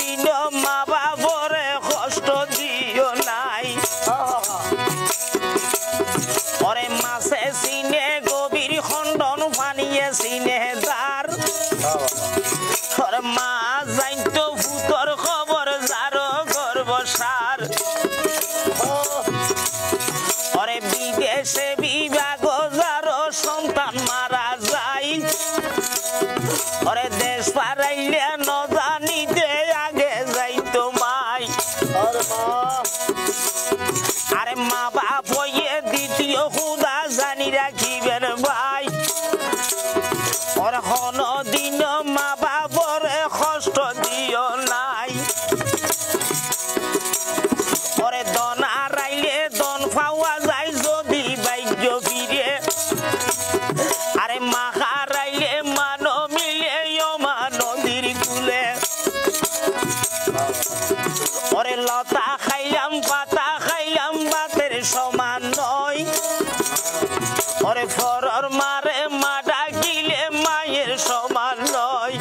দিন মা বাবরে কষ্ট দিও নাই ওরে মাছে সিনে গভীর খণ্ডন পানিয়ে সিনে দার ওরে মা যাইতো ভূতর খবর যারো গর্ভসার ওরে বিদেশে বিভাগ যারো সন্তান মারা যায় ওরে দেশ পারাইলে ন জানিতে আগে যাইতো মাই আরে মা বাপ হইয়ে দ্বিতীয় খুদা জানি রাখিবেন ভাই ওর কোন দিন মা বাবরে কষ্ট দিও নাই ওরে দন আড়াইলে দন পাওয়া যায় যদি ভাগ্য ফিরে আরে মা হারাইলে মান মিলে মা নদীর কুলে ওরে লতা খাইলাম পাতা খাইলাম বাতের সমান নয় ওরে ফরর মারে মা ডাকিলে মায়ের সমান নয়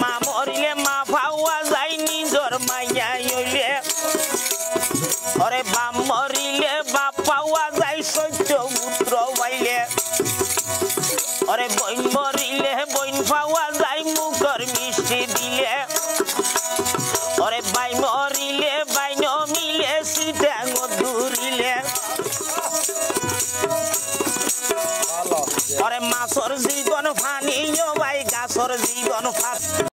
মা মরিলে মা পাওয়া যায় নিজর মাইয়া হইলে ওরে বাপ মরিলে বাপ পাওয়া যায় সত্য পুত্র পাইলে ওরে বই